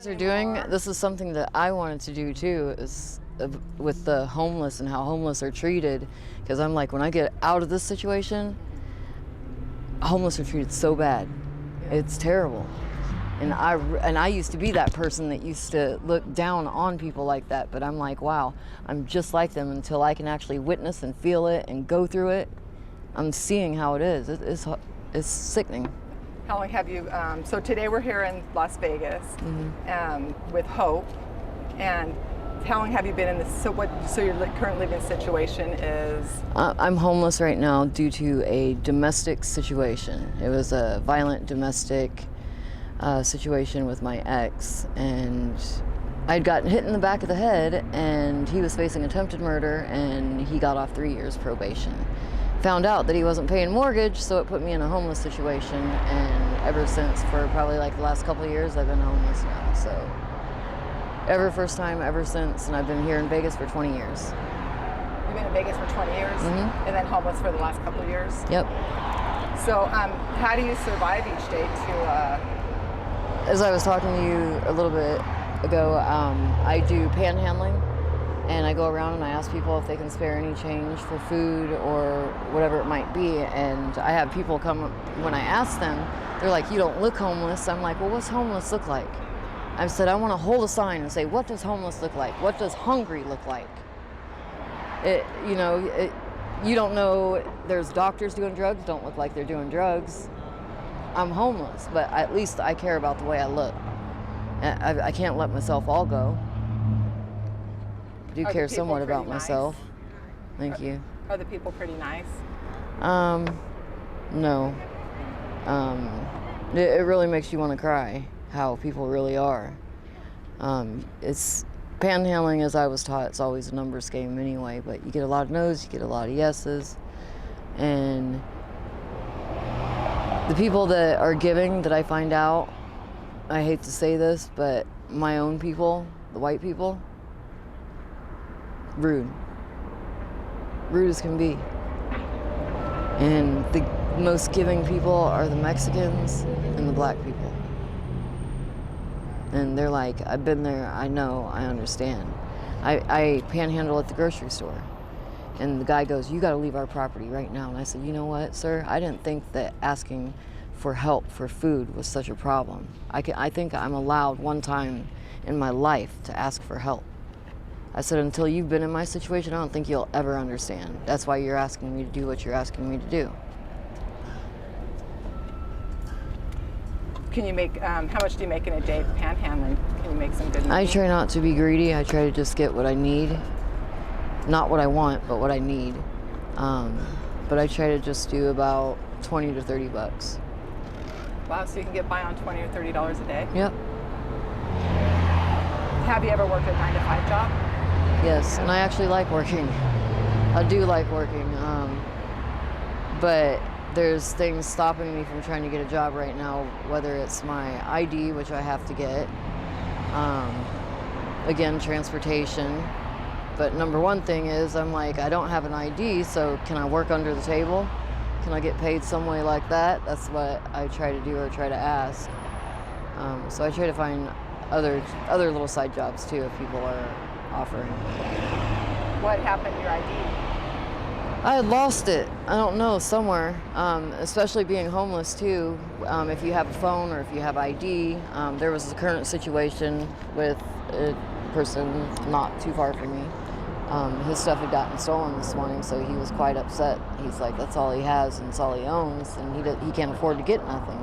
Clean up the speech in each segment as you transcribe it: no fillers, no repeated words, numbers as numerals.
They're doing this is something that I wanted to do too, is with the homeless and how homeless are treated, because I'm like, when I get out of this situation, homeless are treated so bad. It's terrible. And I used to be that person that used to look down on people like that, but I'm like, wow, I'm just like them until I can actually witness and feel it and go through it. I'm seeing how it is. It's sickening. How long have you, so today we're here in Las Vegas with Hope, and how long have you been in this, so your current living situation is? I'm homeless right now due to a domestic situation. It was a violent domestic situation with my ex, and I'd gotten hit in the back of the head, and he was facing attempted murder, and he got off 3 years probation. Found out that he wasn't paying mortgage, so it put me in a homeless situation, and ever since, for probably like the last couple of years, I've been homeless now. So first time ever since, and I've been here in Vegas for 20 years. You've been in Vegas for 20 years, and then homeless for the last couple of years? Yep. So how do you survive each day to... As I was talking to you a little bit ago, I do panhandling. And I go around and I ask people if they can spare any change for food or whatever it might be. And I have people come, when I ask them, they're like, you don't look homeless. I'm like, well, what's homeless look like? I said, I want to hold a sign and say, what does homeless look like? What does hungry look like? You don't know, there's doctors doing drugs, don't look like they're doing drugs. I'm homeless, but at least I care about the way I look. I can't let myself all go. I do care somewhat about myself. Thank you. Are the people pretty nice? No. It really makes you want to cry how people really are. It's panhandling, as I was taught, it's always a numbers game anyway, but you get a lot of no's, you get a lot of yeses, and the people that are giving, that I find out, I hate to say this, but my own people, the white people, rude as can be. And the most giving people are the Mexicans and the black people. And they're like, I've been there, I know, I understand. I panhandle at the grocery store, and the guy goes, you gotta leave our property right now. And I said, you know what, sir, I didn't think that asking for help for food was such a problem. I think I'm allowed one time in my life to ask for help. I said, until you've been in my situation, I don't think you'll ever understand. That's why you're asking me to do what you're asking me to do. Can you make, how much do you make in a day panhandling? Can you make some good money? I try not to be greedy. I try to just get what I need. Not what I want, but what I need. But I try to just do about 20 to 30 bucks. Wow, so you can get by on $20 or $30 a day? Yep. Have you ever worked a 9-to-5 job? Yes, and I actually like working. I do like working, but there's things stopping me from trying to get a job right now, whether it's my ID, which I have to get, again, transportation. But number one thing is, I'm like, I don't have an ID, so can I work under the table? Can I get paid some way like that? That's what I try to do or try to ask. So I try to find other little side jobs too if people are offering. What happened to your ID? I had lost it. I don't know, somewhere. Especially being homeless too. If you have a phone or if you have ID, there was a current situation with a person not too far from me. His stuff had gotten stolen this morning, so he was quite upset. He's like, that's all he has and it's all he owns, and he can't afford to get nothing.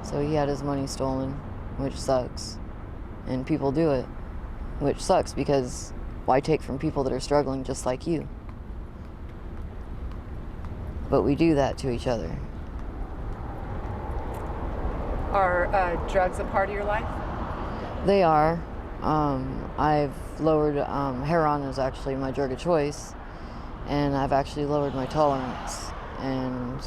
So he had his money stolen, which sucks. And people do it, which sucks, because why take from people that are struggling just like you? But we do that to each other. Are drugs a part of your life? They are. I've lowered, heroin is actually my drug of choice, and I've actually lowered my tolerance. And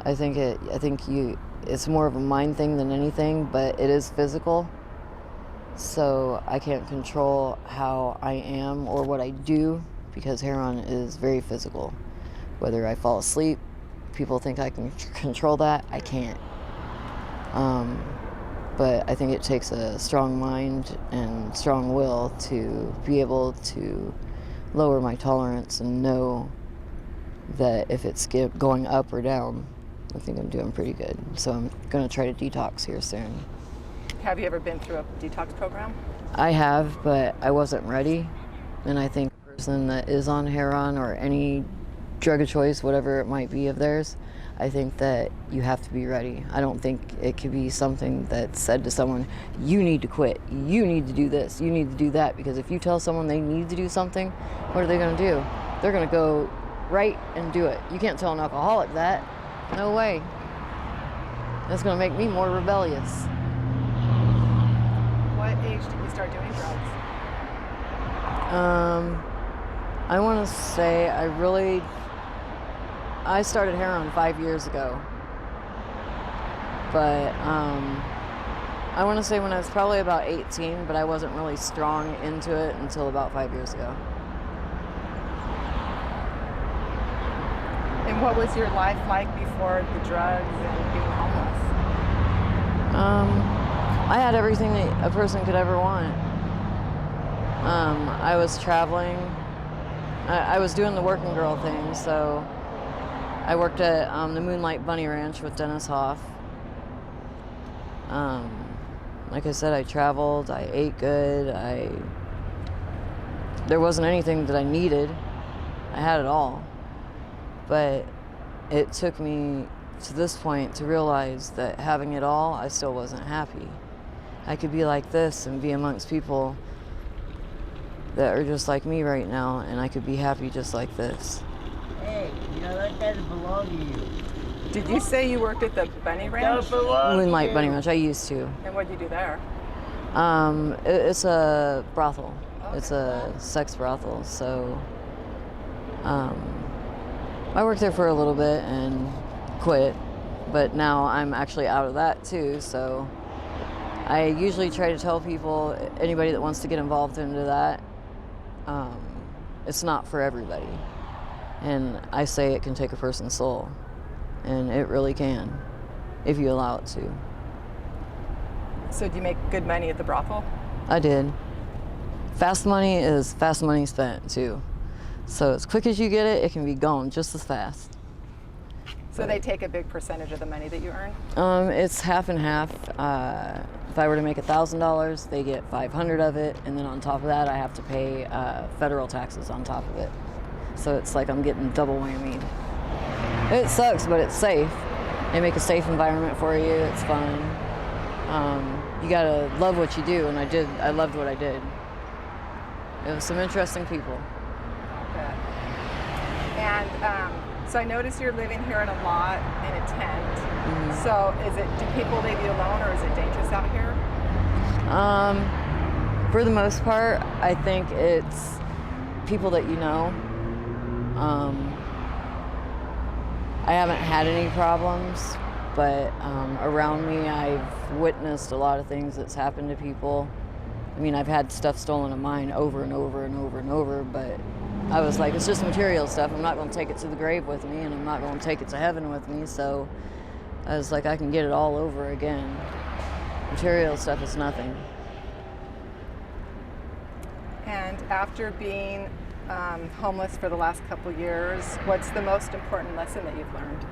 I think it's more of a mind thing than anything, but it is physical. So I can't control how I am or what I do, because heroin is very physical. Whether I fall asleep, people think I can control that. I can't. but I think it takes a strong mind and strong will to be able to lower my tolerance and know that if it's going up or down, I think I'm doing pretty good. So I'm going to try to detox here soon. Have you ever been through a detox program? I have, but I wasn't ready. And I think a person that is on heroin or any drug of choice, whatever it might be of theirs, I think that you have to be ready. I don't think it could be something that's said to someone, you need to quit, you need to do this, you need to do that. Because if you tell someone they need to do something, what are they going to do? They're going to go right and do it. You can't tell an alcoholic that. No way. That's going to make me more rebellious. What age did you start doing drugs? I want to say I started heroin 5 years ago. But I want to say when I was probably about 18, but I wasn't really strong into it until about 5 years ago. And what was your life like before the drugs and being homeless? I had everything that a person could ever want. I was traveling. I was doing the working girl thing, so I worked at the Moonlight Bunny Ranch with Dennis Hoff. Like I said, I traveled, I ate good, there wasn't anything that I needed. I had it all. But it took me to this point to realize that having it all, I still wasn't happy. I could be like this and be amongst people that are just like me right now, and I could be happy just like this. Hey, that doesn't belong to you. Did you say you worked at the bunny ranch? Moonlight Bunny Ranch, I used to. And what did you do there? It's a brothel. Okay. It's a sex brothel, so I worked there for a little bit and quit, but now I'm actually out of that too, so I usually try to tell people, anybody that wants to get involved into that, it's not for everybody. And I say it can take a person's soul, and it really can, if you allow it to. So do you make good money at the brothel? I did. Fast money is fast money spent too. So as quick as you get it, it can be gone just as fast. So they take a big percentage of the money that you earn? It's half and half. If I were to make $1,000, they get 500 of it, and then on top of that, I have to pay federal taxes on top of it. So it's like I'm getting double whammy. It sucks, but it's safe. They make a safe environment for you. It's fun. You gotta love what you do, and I did. I loved what I did. It was some interesting people. And so I notice you're living here in a lot in a tent. Mm-hmm. So do people leave you alone, or is it dangerous out here? For the most part, I think it's people that you know. I haven't had any problems, but around me I've witnessed a lot of things that's happened to people. I mean, I've had stuff stolen of mine over and over and over and over, but I was like, it's just material stuff. I'm not going to take it to the grave with me, and I'm not going to take it to heaven with me, so I was like, I can get it all over again. Material stuff is nothing. And after being homeless for the last couple years, what's the most important lesson that you've learned?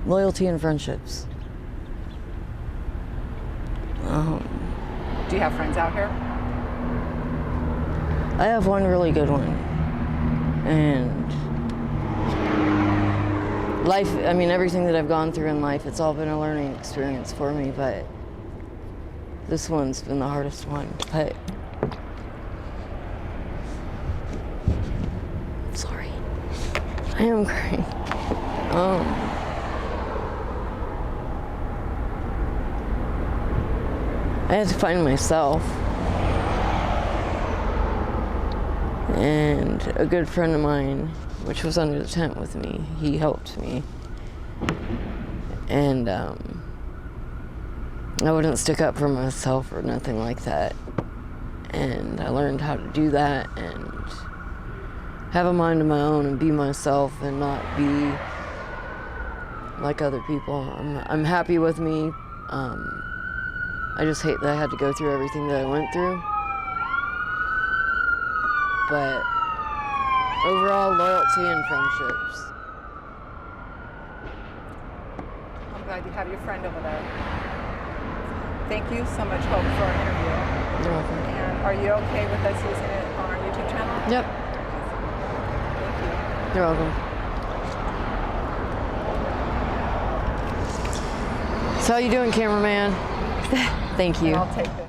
Loyalty and friendships. Do you have friends out here? I have one really good one. And life, I mean, everything that I've gone through in life, it's all been a learning experience for me, but this one's been the hardest one. But sorry, I am crying. I had to find myself. And a good friend of mine, which was under the tent with me, he helped me. And I wouldn't stick up for myself or nothing like that. And I learned how to do that and have a mind of my own and be myself and not be like other people. I'm happy with me. I just hate that I had to go through everything that I went through. But overall, loyalty and friendships. I'm glad you have your friend over there. Thank you so much, Hope, for our interview. You're welcome. And are you okay with us using it on our YouTube channel? Yep. Thank you. You're welcome. So how you doing, cameraman? Thank you. And I'll take this.